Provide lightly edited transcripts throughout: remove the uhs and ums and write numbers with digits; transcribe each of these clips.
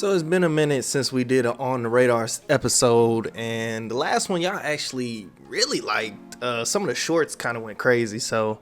So it's been a minute since we did an On the Radar episode, and the last one y'all actually really liked. Some of the shorts kind of went crazy, so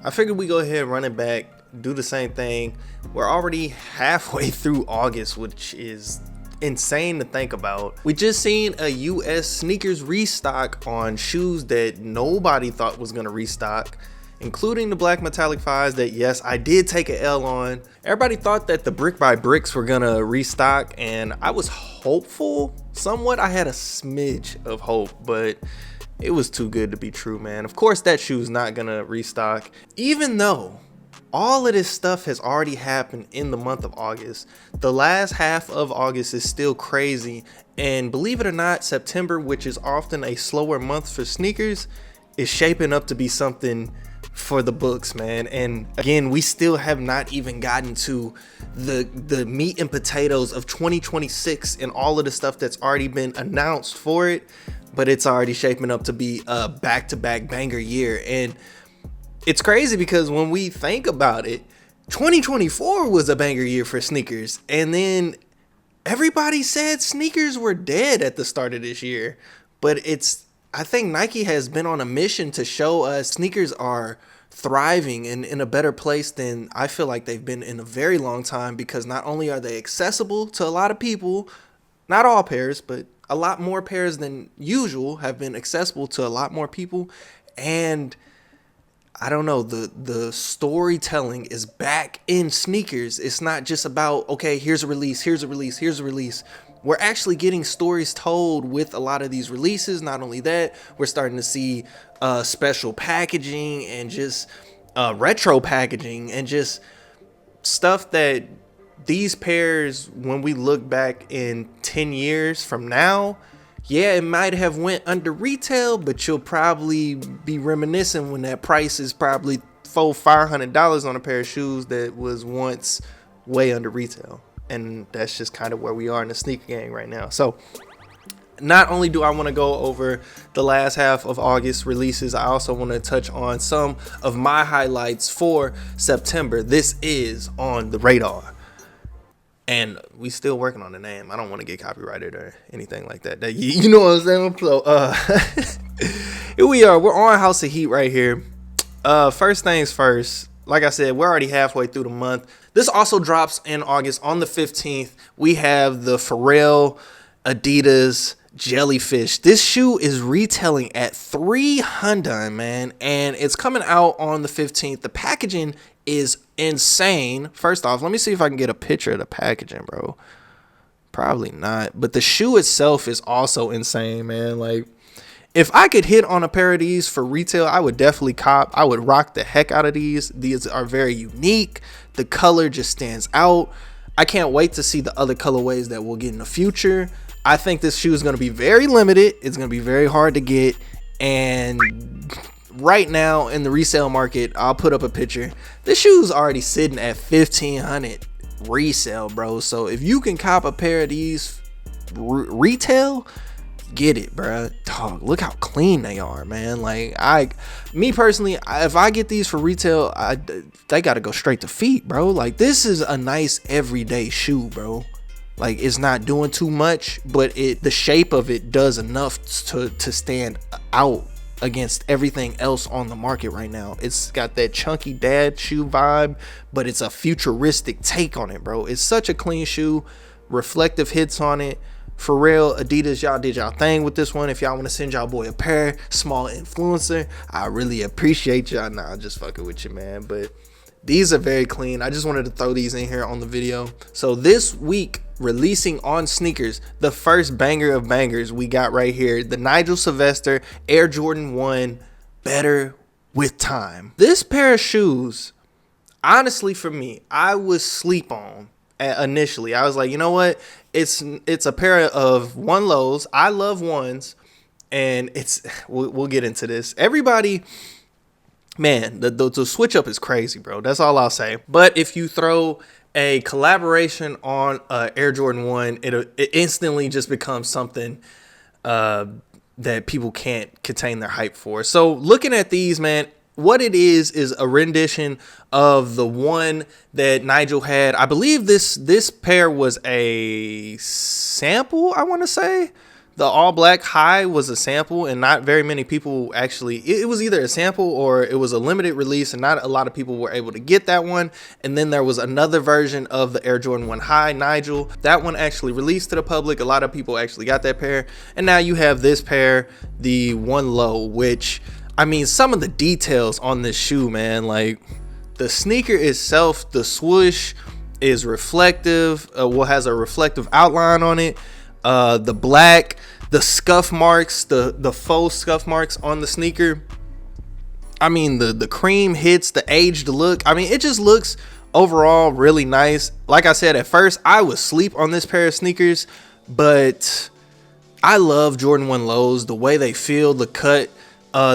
I figured we go ahead and run it back, do the same thing. We're already halfway through August, which is insane to think about. We just seen a US sneakers restock on shoes that nobody thought was gonna restock, including the black metallic 5s that, yes, I did take a L on. Everybody thought that the Brick by Bricks were gonna restock, and I was hopeful somewhat. I had a smidge of hope, but it was too good to be true, man. Of course that shoe's not gonna restock, even though all of this stuff has already happened in the month of August. The last half of August is still crazy, and believe it or not, September, which is often a slower month for sneakers, is shaping up to be something for the books, man. And again, we still have not even gotten to the meat and potatoes of 2026 and all of the stuff that's already been announced for it, but it's already shaping up to be a back-to-back banger year. And it's crazy because when we think about it, 2024 was a banger year for sneakers, and then everybody said sneakers were dead at the start of this year. But I think Nike has been on a mission to show us sneakers are thriving and in a better place than I feel like they've been in a very long time, because not only are they accessible to a lot of people, not all pairs, but a lot more pairs than usual have been accessible to a lot more people. And I don't know, the storytelling is back in sneakers. It's not just about, okay, here's a release, here's a release, here's a release. We're actually getting stories told with a lot of these releases. Not only that, we're starting to see special packaging and just retro packaging and just stuff that these pairs, when we look back in 10 years from now, yeah, it might have went under retail, but you'll probably be reminiscing when that price is probably $400-$500 on a pair of shoes that was once way under retail. And that's just kind of where we are in the sneaker game right now. So not only do I want to go over the last half of August releases, I also want to touch on some of my highlights for September. This is On the Radar. And we still working on the name. I don't want to get copyrighted or anything like that. You know what I'm saying? So here we are. We're on House of Heat right here. First things first. Like I said, we're already halfway through the month. This also drops in August on the 15th. We have the Pharrell Adidas Jellyfish. This shoe is retailing at $300, man, and it's coming out on the 15th. The packaging is insane. First off, let me see if I can get a picture of the packaging, bro. Probably not, but the shoe itself is also insane, man. Like, if I could hit on a pair of these for retail, I would definitely cop. I would rock the heck out of these. These are very unique. The color just stands out. I can't wait to see the other colorways that we'll get in the future. I think this shoe is going to be very limited. It's going to be very hard to get. And right now in the resale market, I'll put up a picture. This shoe is already sitting at $1,500 resale, bro. So if you can cop a pair of these retail, get it, bro. Dog, look how clean they are, man. Like, me personally, if I get these for retail, they gotta go straight to feet, bro. Like, this is a nice everyday shoe, bro. Like, it's not doing too much, but the shape of it does enough to stand out against everything else on the market right now. It's got that chunky dad shoe vibe, but it's a futuristic take on it, bro. It's such a clean shoe, reflective hits on it. Pharrell, Adidas, y'all did y'all thing with this one. If y'all want to send y'all boy a pair, small influencer, I really appreciate y'all. Nah, I'm just fucking with you, man. But these are very clean. I just wanted to throw these in here on the video. So this week, releasing on sneakers, the first banger of bangers we got right here, the Nigel Sylvester Air Jordan 1 Better with Time. This pair of shoes, honestly, for me, I was sleep on initially. I was like, you know what? It's a pair of one lows. I love ones, and we'll get into this. Everybody, man, the switch up is crazy, bro. That's all I'll say. But if you throw a collaboration on Air Jordan 1, it instantly just becomes something that people can't contain their hype for. So looking at these, man, what it is a rendition of the one that Nigel had. I believe this pair was a sample, I want to say. The all black high was a sample, and not very many people actually, it was either a sample or it was a limited release, and not a lot of people were able to get that one. And then there was another version of the Air Jordan 1 High Nigel. That one actually released to the public. A lot of people actually got that pair. And now you have this pair, the 1 Low, which, I mean, some of the details on this shoe, man, like the sneaker itself, the swoosh is reflective, has a reflective outline on it. The black, the scuff marks, the faux scuff marks on the sneaker. I mean, the cream hits, the aged look. I mean, it just looks overall really nice. Like I said, at first I was sleep on this pair of sneakers, but I love Jordan 1 Lows, the way they feel, the cut.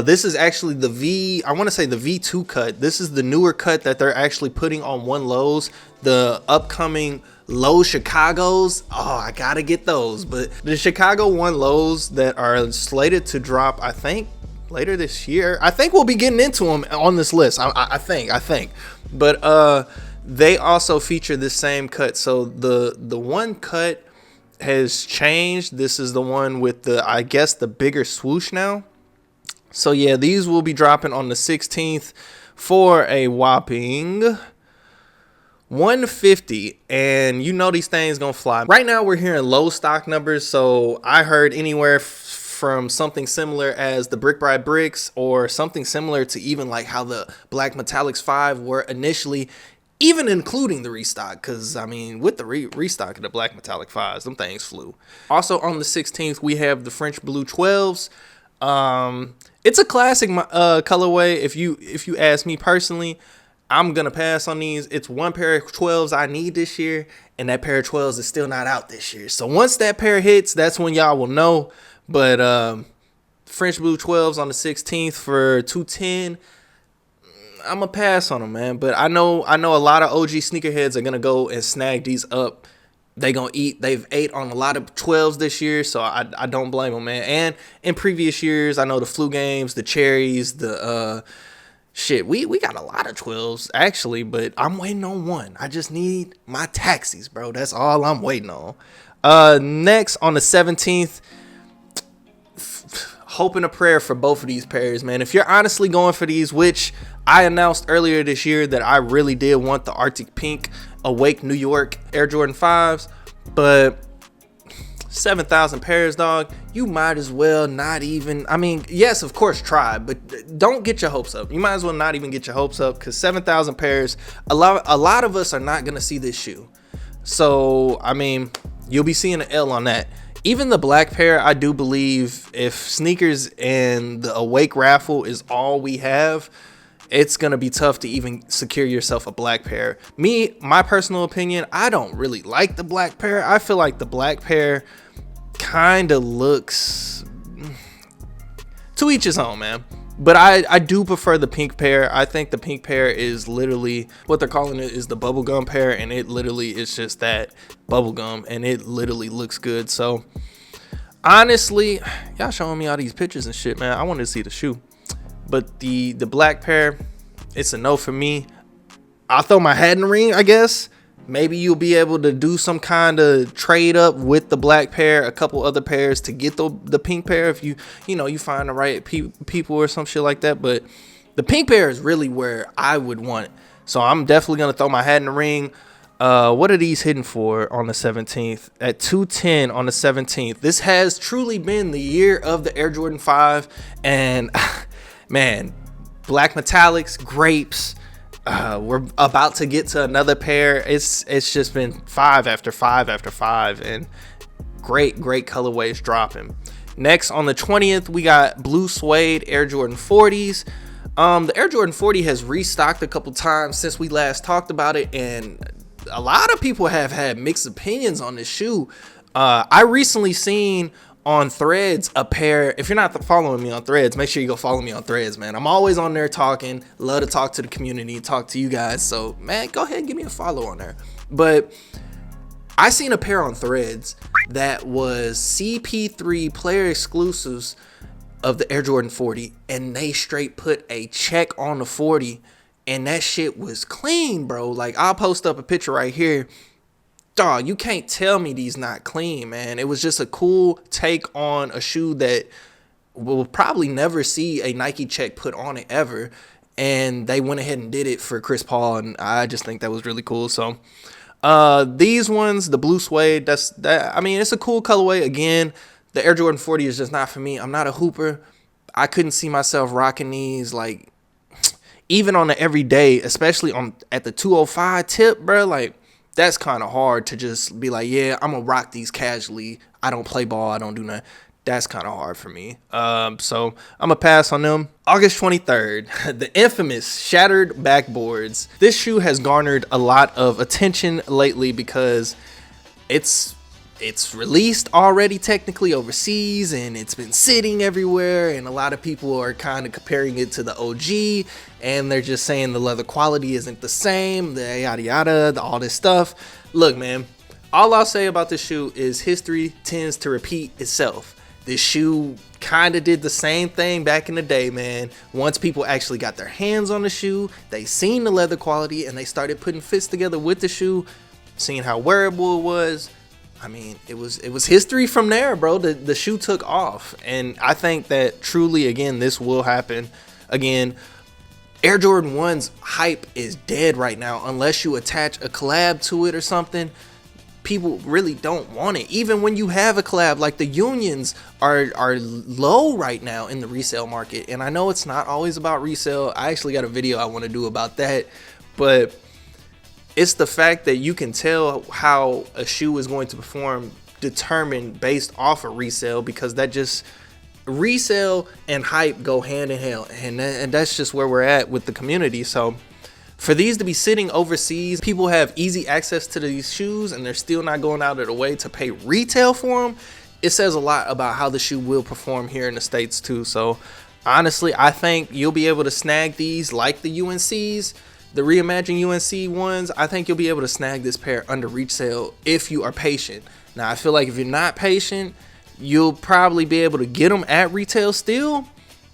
This is actually the I want to say the V2 cut. This is the newer cut that they're actually putting on 1 Lows. The upcoming Low Chicagos, oh, I gotta get those. But the Chicago 1 Lows that are slated to drop, I think later this year. I think we'll be getting into them on this list. I think. But they also feature the same cut. So the one cut has changed. This is the one with the, I guess, the bigger swoosh now. So yeah, these will be dropping on the 16th for a whopping $150, and you know these things gonna fly. Right now we're hearing low stock numbers, so I heard anywhere from something similar as the Brick by Bricks, or something similar to even like how the Black Metallics 5 were initially, even including the restock, because I mean, with the restock of the Black Metallic 5s, them things flew. Also on the 16th we have the French Blue 12s. It's a classic colorway. If you ask me personally, I'm gonna pass on these. It's one pair of 12s I need this year, and that pair of 12s is still not out this year. So once that pair hits, that's when y'all will know. But French Blue 12s on the 16th for $210. I'm gonna pass on them, man. But I know a lot of OG sneakerheads are gonna go and snag these up. They've ate on a lot of 12s this year, so I don't blame them, man. And in previous years, I know the Flu Games, the Cherries, the shit, we got a lot of 12s actually, but I'm waiting on one. I just need my taxis, bro. That's all I'm waiting on. Next on the 17th, hoping a prayer for both of these pairs, man. If you're honestly going for these, which I announced earlier this year that I really did want the Arctic Pink Awake New York Air Jordan 5s, but 7,000 pairs, dog, you might as well not even, I mean, yes, of course, try, but don't get your hopes up. You might as well not even get your hopes up, because 7,000 pairs, a lot of us are not going to see this shoe. So, I mean, you'll be seeing an L on that. Even the black pair, I do believe if sneakers and the Awake raffle is all we have, it's going to be tough to even secure yourself a black pair. My personal opinion, I don't really like the black pair. I feel like the black pair kind of looks, to each his own, man. But I do prefer the pink pair. I think the pink pair is literally, what they're calling it is the bubblegum pair, and it literally is just that, bubblegum, and it literally looks good. So honestly, y'all showing me all these pictures and shit, man. I wanted to see the shoe. But the black pair, it's a no for me. I'll throw my hat in the ring, I guess. Maybe you'll be able to do some kind of trade up with the black pair, a couple other pairs to get the pink pair if you find the right people or some shit like that. But the pink pair is really where I would want it. So I'm definitely going to throw my hat in the ring. What are these hitting for on the 17th? At $210 on the 17th. This has truly been the year of the Air Jordan 5. And man, Black Metallics, grapes. We're about to get to another pair. It's just been 5 after 5 after 5, and great colorways dropping. Next on the 20th, we got blue suede Air Jordan 40s. The Air Jordan 40 has restocked a couple times since we last talked about it, and a lot of people have had mixed opinions on this shoe. I recently seen on Threads a pair. If you're not following me on Threads, make sure you go follow me on Threads, man. I'm always on there talking, love to talk to the community, talk to you guys. So man, go ahead and give me a follow on there. But I seen a pair on Threads that was CP3 player exclusives, of the Air Jordan 40, and they straight put a check on the 40, and that shit was clean, bro. Like, I'll post up a picture right here. Dog, you can't tell me these not clean, man. It was just a cool take on a shoe that we'll probably never see a Nike check put on it ever. And they went ahead and did it for Chris Paul, and I just think that was really cool. So these ones, the blue suede, I mean, it's a cool colorway. Again, the Air Jordan 40 is just not for me. I'm not a hooper. I couldn't see myself rocking these, like, even on the everyday, especially at the 205 tip, bro. Like, that's kind of hard to just be like, yeah, I'm gonna rock these casually. I don't play ball. I don't do nothing. That's kind of hard for me. So I'm gonna pass on them. August 23rd, the infamous shattered backboards. This shoe has garnered a lot of attention lately because it's released already technically overseas, and it's been sitting everywhere, and a lot of people are kind of comparing it to the OG, and they're just saying the leather quality isn't the same, the yada yada, all this stuff. Look, man, all I'll say about this shoe is history tends to repeat itself. This shoe kind of did the same thing back in the day, man. Once people actually got their hands on the shoe, they seen the leather quality, and they started putting fits together with the shoe, seeing how wearable it was. I mean, it was history from there, bro. The shoe took off, and I think that truly, again, this will happen again. Air Jordan 1's hype is dead right now unless you attach a collab to it or something. People really don't want it. Even when you have a collab, like the Unions are low right now in the resale market, and I know it's not always about resale. I actually got a video I want to do about that, but it's the fact that you can tell how a shoe is going to perform determined based off of resale, because that just resale and hype go hand in hand, and that's just where we're at with the community. So for these to be sitting overseas, people have easy access to these shoes, and they're still not going out of the way to pay retail for them. It says a lot about how the shoe will perform here in the States too. So honestly, I think you'll be able to snag these like the UNCs. The reimagined UNC ones, I think you'll be able to snag this pair under resale if you are patient. Now, I feel like if you're not patient, you'll probably be able to get them at retail still,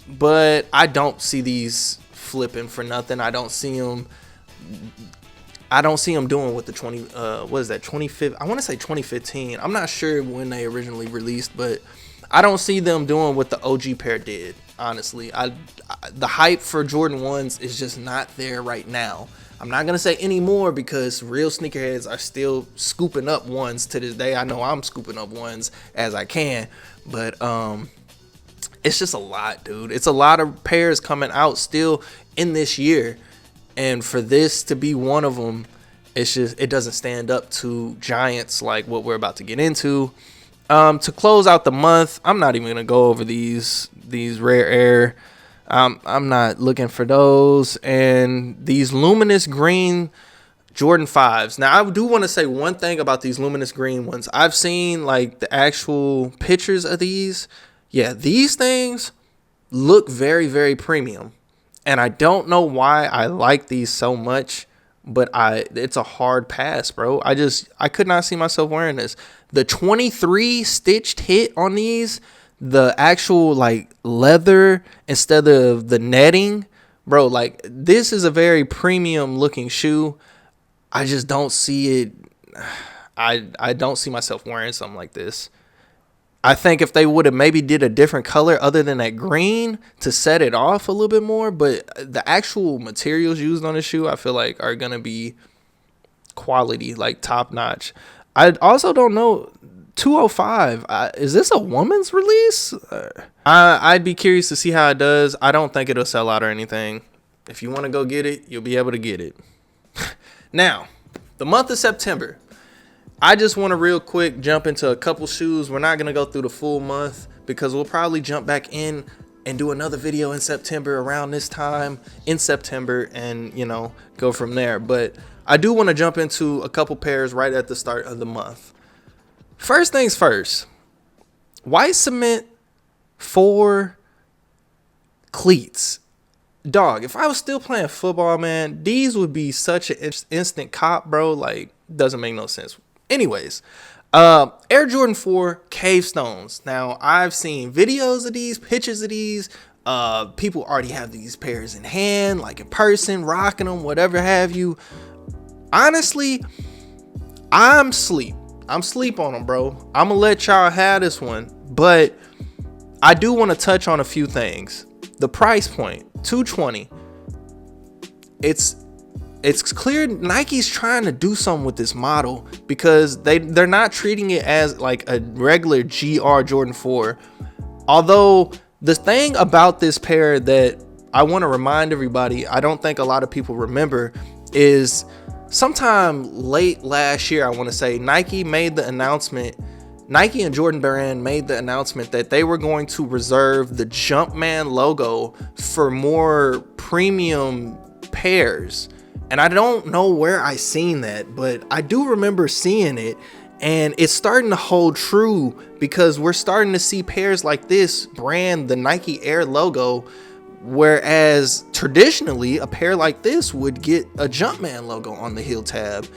but I don't see these flipping for nothing. I don't see them doing what the 25th, I want to say 2015. I'm not sure when they originally released, but I don't see them doing what the OG pair did. Honestly, the hype for Jordan 1s is just not there right now. I'm not gonna say anymore because real sneakerheads are still scooping up ones to this day. I know I'm scooping up ones as I can, but it's just a lot, dude. It's a lot of pairs coming out still in this year, and for this to be one of them, it doesn't stand up to giants like what we're about to get into. To close out the month, I'm not even gonna go over these rare air. I'm not looking for those, and these luminous green Jordan 5s. Now, I do want to say one thing about these luminous green ones. I've seen like the actual pictures of these. Yeah, these things look very, very premium, and I don't know why I like these so much, but it's a hard pass, bro. I could not see myself wearing this. The 23 stitched hit on these, the actual like leather instead of the netting, bro, like this is a very premium looking shoe. I just don't see it. I don't see myself wearing something like this. I think if they would have maybe did a different color other than that green to set it off a little bit more, but the actual materials used on the shoe, I feel like are going to be quality, like top notch. I also don't know, 205, is this a woman's release? I'd be curious to see how it does. I don't think it'll sell out or anything. If you want to go get it, you'll be able to get it. Now, the month of September, I just want to real quick jump into a couple shoes. We're not going to go through the full month because we'll probably jump back in and do another video in September around this time in September and, go from there. But I do want to jump into a couple pairs right at the start of the month. First things first, white cement 4 cleats. Dog, if I was still playing football, man, these would be such an instant cop, bro. Like, doesn't make no sense. Anyways, Air Jordan 4 cave stones. Now, I've seen videos of these, pictures of these. People already have these pairs in hand, like in person, rocking them, whatever have you. Honestly, I'm sleep on them, bro. I'm gonna let y'all have this one, but I do want to touch on a few things. The price point, $220. It's clear Nike's trying to do something with this model, because they're not treating it as like a regular GR Jordan 4. Although the thing about this pair that I want to remind everybody, I don't think a lot of people remember, is sometime late last year, I want to say, Nike and Jordan Brand made the announcement that they were going to reserve the Jumpman logo for more premium pairs. And I don't know where I seen that, but I do remember seeing it, and it's starting to hold true, because we're starting to see pairs like this brand the Nike Air logo, whereas traditionally a pair like this would get a Jumpman logo on the heel tab.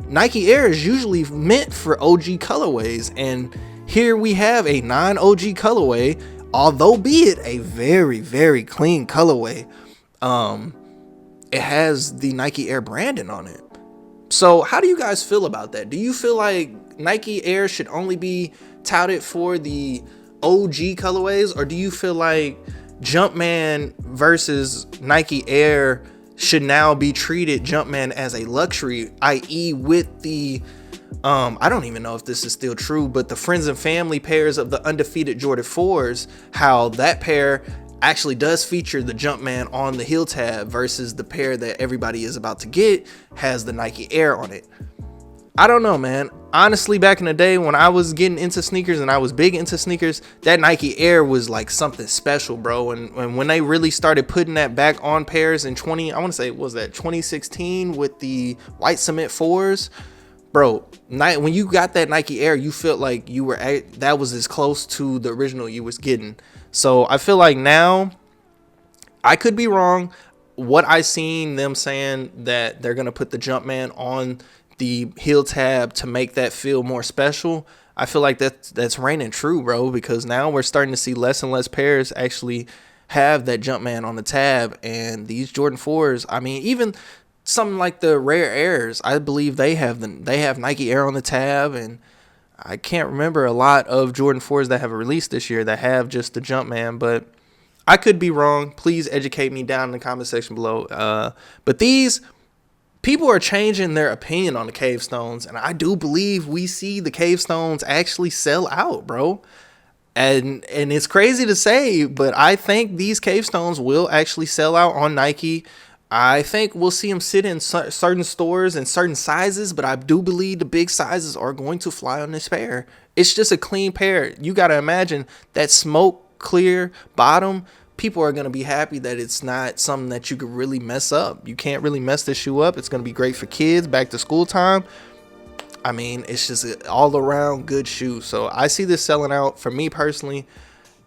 Nike Air is usually meant for OG colorways, and here we have a non-OG colorway, although be it a very, very clean colorway. It has the Nike Air branding on it. So how do you guys feel about that? Do you feel like Nike Air should only be touted for the OG colorways, or do you feel like Jumpman versus Nike Air should now be treated Jumpman as a luxury, i.e. with the I don't even know if this is still true, but the friends and family pairs of the undefeated Jordan 4s, how that pair actually does feature the Jumpman on the heel tab, versus the pair that everybody is about to get has the Nike Air on it. I don't know, man. Honestly, back in the day when I was getting into sneakers and I was big into sneakers, that Nike Air was like something special, bro. And when they really started putting that back on pairs in 2016 with the white cement 4s, bro, when you got that Nike Air, you felt like that was as close to the original you was getting. So I feel like now, I could be wrong. What I seen them saying that they're gonna put the Jumpman on the heel tab to make that feel more special, I feel like that's reigning true, bro, because now we're starting to see less and less pairs actually have that Jumpman on the tab. And these Jordan 4s, I mean, even something like the Rare Airs, I believe they have Nike Air on the tab, and I can't remember a lot of Jordan 4s that have released this year that have just the Jumpman, but I could be wrong. Please educate me down in the comment section below. But these people are changing their opinion on the cave stones, and I do believe we see the cave stones actually sell out, bro. And it's crazy to say, but I think these cave stones will actually sell out on Nike. I think we'll see them sit in certain stores in certain sizes, but I do believe the big sizes are going to fly on this pair. It's just a clean pair. You got to imagine that smoke clear bottom. People are going to be happy that it's not something that you could really mess up. You can't really mess this shoe up. It's going to be great for kids back to school time. I mean, it's just an all around good shoe. So I see this selling out. For me personally,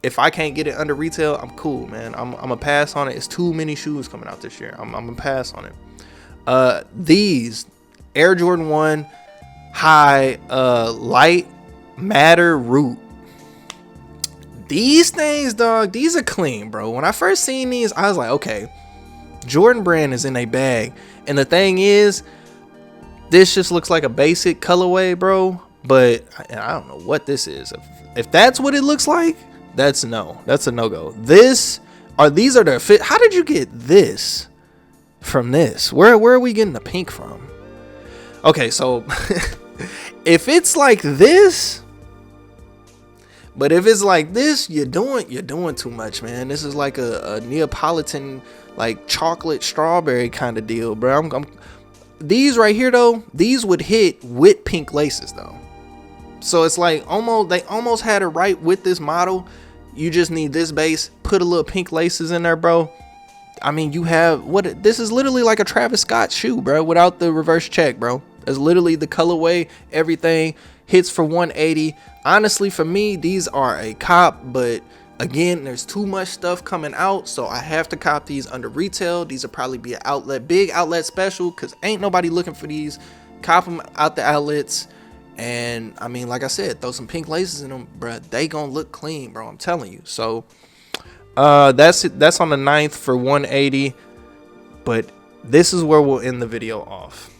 if I can't get it under retail, I'm cool, man. I'm gonna pass on it. It's too many shoes coming out this year. I'm gonna pass on it. These Air Jordan 1 High Light Matter Root. These things, dog, these are clean, bro. When I first seen these, I was like, okay, Jordan Brand is in a bag. And the thing is, this just looks like a basic colorway, bro. But I don't know what this is. If that's what it looks like, that's a no-go. These are the fit. How did you get this from this? Where are we getting the pink from? Okay, so if it's like this, but if it's like this, you're doing too much, man. This is like a Neapolitan, like chocolate strawberry kind of deal, bro. These right here though, these would hit with pink laces though. So it's like they almost had it right with this model. You just need this base, put a little pink laces in there, bro. I mean, you have this is literally like a Travis Scott shoe, bro, without the reverse check, bro. That's literally the colorway, everything hits for 180. Honestly, for me, these are a cop, but again, there's too much stuff coming out, so I have to cop these under retail. These will probably be an big outlet special, because ain't nobody looking for these. Cop them out the outlets. And I mean, like I said, throw some pink laces in them, bruh, they gonna look clean, bro. I'm telling you. So that's it. That's on the 9th for 180. But this is where we'll end the video off.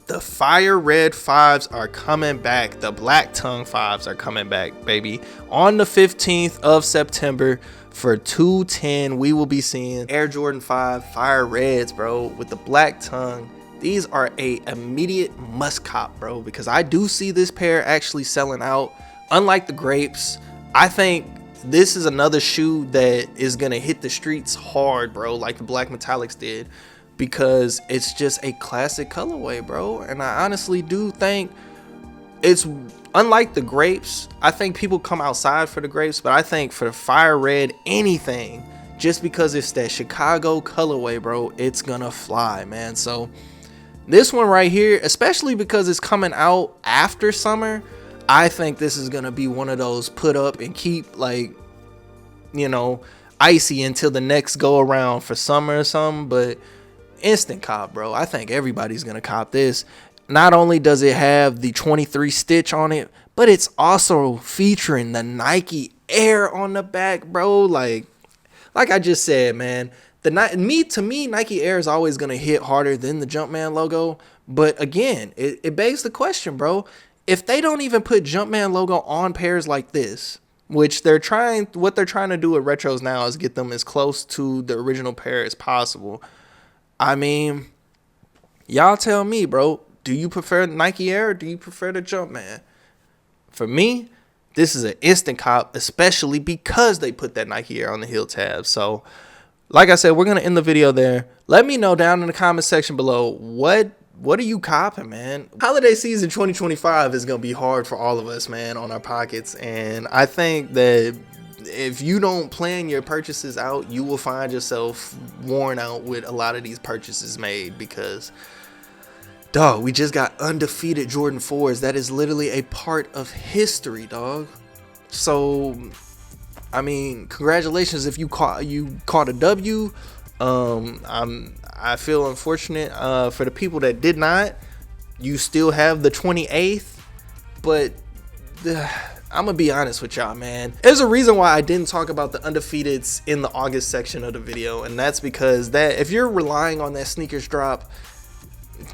The fire red 5s are coming back. The black tongue 5s are coming back, baby. On the 15th of September for 210, we will be seeing Air Jordan 5 fire reds, bro, with the black tongue. These are a immediate must cop, bro, because I do see this pair actually selling out. Unlike the grapes, I think this is another shoe that is gonna hit the streets hard, bro, like the black metallics did, because it's just a classic colorway, bro. And I honestly do think it's unlike the grapes. I think people come outside for the grapes, but I think for the fire red anything, just because it's that Chicago colorway, bro, it's gonna fly, man. So this one right here, especially because it's coming out after summer, I think this is gonna be one of those put up and keep, like, you know, icy until the next go around for summer or something. But instant cop, bro. I think everybody's gonna cop this. Not only does it have the 23 stitch on it, but it's also featuring the Nike Air on the back, bro. Like I just said, man, to me Nike Air is always gonna hit harder than the Jumpman logo. But again, it begs the question, bro. If they don't even put Jumpman logo on pairs like this, which what they're trying to do with retros now is get them as close to the original pair as possible. I mean, y'all tell me, bro. Do you prefer Nike Air or do you prefer the Jumpman? For me, this is an instant cop, especially because they put that Nike Air on the heel tab. So, like I said, we're going to end the video there. Let me know down in the comment section below, what are you copping, man? Holiday season 2025 is going to be hard for all of us, man, on our pockets. And I think that if you don't plan your purchases out, you will find yourself worn out with a lot of these purchases made, because dog, we just got undefeated Jordan 4s. That is literally a part of history, dog. So I mean, congratulations if you caught a W. I feel unfortunate for the people that did not. You still have the 28th, but I'm gonna be honest with y'all, man. There's a reason why I didn't talk about the undefeateds in the August section of the video, and that's because that if you're relying on that sneakers drop,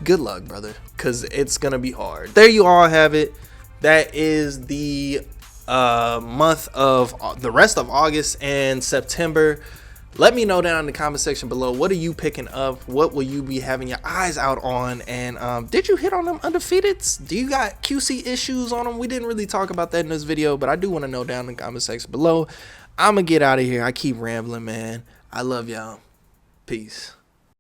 good luck, brother, because it's gonna be hard. There you all have it. That is the month of the rest of August and September. Let me know down in the comment section below, what are you picking up? What will you be having your eyes out on? And did you hit on them undefeateds? Do you got QC issues on them? We didn't really talk about that in this video, but I do want to know down in the comment section below. I'm gonna get out of here. I keep rambling, man. I love y'all. Peace.